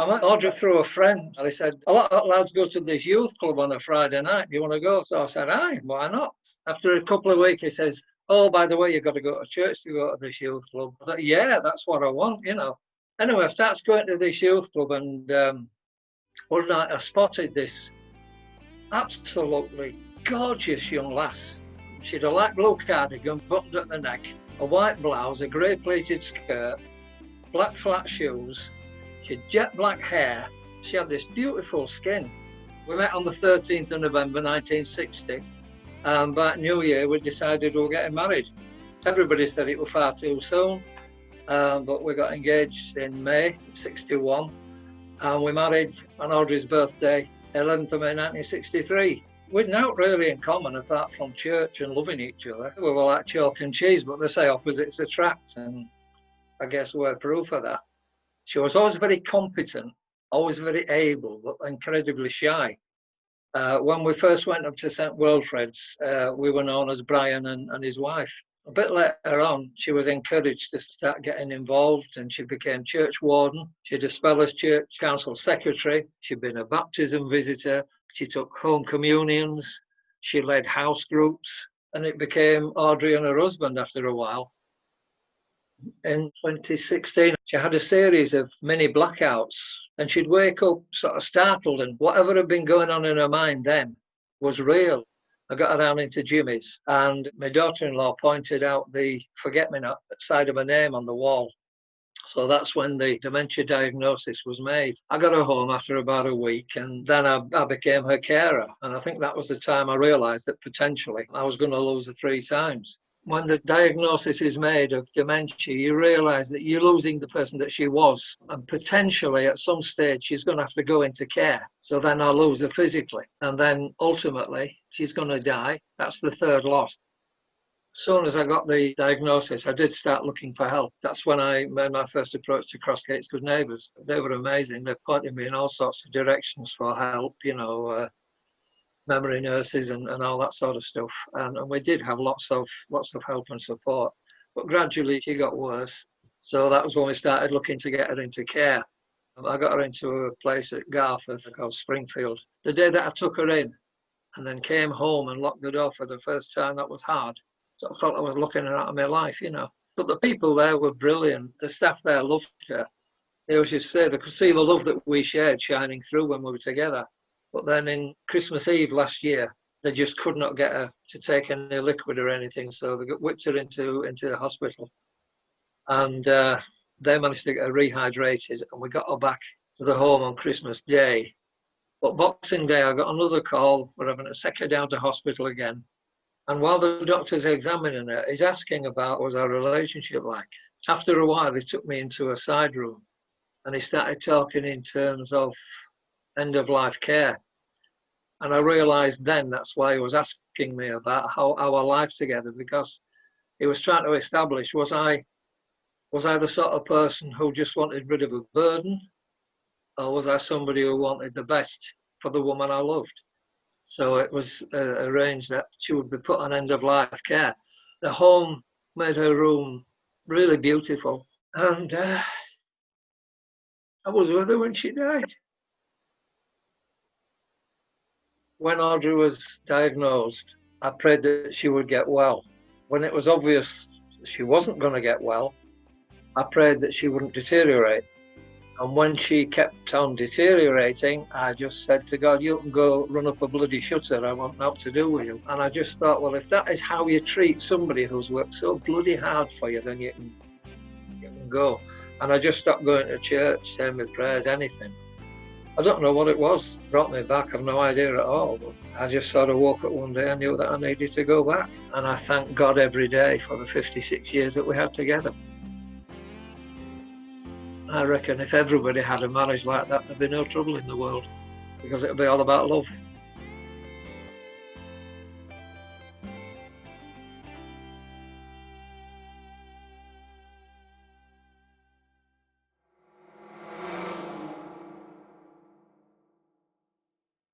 I met Audrey through a friend, and he said, a lot of lads go to this youth club on a Friday night. Do you want to go? So I said, aye, why not? After a couple of weeks, he says, oh, by the way, you've got to go to church to go to this youth club. I thought, yeah, that's what I want, you know. Anyway, I started going to this youth club, and one night I spotted this absolutely gorgeous young lass. She had a light blue cardigan buttoned at the neck, a white blouse, a grey pleated skirt, black flat shoes. She had jet black hair. She had this beautiful skin. We met on the 13th of November 1960, and by New Year we decided we were getting married. Everybody said it was far too soon, but we got engaged in May 61, and we married on Audrey's birthday, 11th of May 1963. We'd not really in common apart from church and loving each other. We were like chalk and cheese, but they say opposites attract, and I guess we're proof of that. She was always very competent, always very able, but incredibly shy. When we first went up to St Wilfred's, we were known as Brian and his wife. A bit later on, she was encouraged to start getting involved, and she became church warden. She did a spell as church council secretary. She'd been a baptism visitor. She took home communions. She led house groups, and it became Audrey and her husband after a while. In 2016, she had a series of mini blackouts, and she'd wake up sort of startled, and whatever had been going on in her mind then was real. I got her down into Jimmy's, and my daughter-in-law pointed out the forget-me-not side of her name on the wall. So that's when the dementia diagnosis was made. I got her home after about a week, and then I became her carer. And I think that was the time I realised that potentially I was going to lose her 3 times. When the diagnosis is made of dementia, you realise that you're losing the person that she was, and potentially at some stage she's going to have to go into care. So then I'll lose her physically, and then ultimately she's going to die. That's the 3rd loss. As soon as I got the diagnosis, I did start looking for help. That's when I made my first approach to Crossgate's Good Neighbours. They were amazing. They pointed me in all sorts of directions for help, you know, memory nurses and all that sort of stuff. And we did have lots of help and support. But gradually she got worse. So that was when we started looking to get her into care. I got her into a place at Garforth called Springfield. The day that I took her in and then came home and locked the door for the first time, that was hard. So I felt I was looking out of my life, you know. But the people there were brilliant. The staff there loved her. They always just say they could see the love that we shared shining through when we were together. But then in Christmas Eve last year, they just could not get her to take any liquid or anything. So they whipped her into the hospital. And they managed to get her rehydrated. And we got her back to the home on Christmas Day. But Boxing Day, I got another call. We're having to take her down to hospital again. And while the doctor's examining her, he's asking about what was our relationship like. After a while, he took me into a side room and he started talking in terms of end-of-life care. And I realised then that's why he was asking me about how our life together, because he was trying to establish, was I the sort of person who just wanted rid of a burden, or was I somebody who wanted the best for the woman I loved? So it was arranged that she would be put on end-of-life care. The home made her room really beautiful. And I was with her when she died. When Audrey was diagnosed, I prayed that she would get well. When it was obvious she wasn't going to get well, I prayed that she wouldn't deteriorate. And when she kept on deteriorating, I just said to God, you can go run up a bloody shutter, I want nothing to do with you. And I just thought, well, if that is how you treat somebody who's worked so bloody hard for you, then you can go. And I just stopped going to church, saying my prayers, anything. I don't know what it was, brought me back, I've no idea at all. But I just sort of woke up one day and knew that I needed to go back. And I thank God every day for the 56 years that we had together. I reckon if everybody had a marriage like that, there'd be no trouble in the world, because it'd be all about love.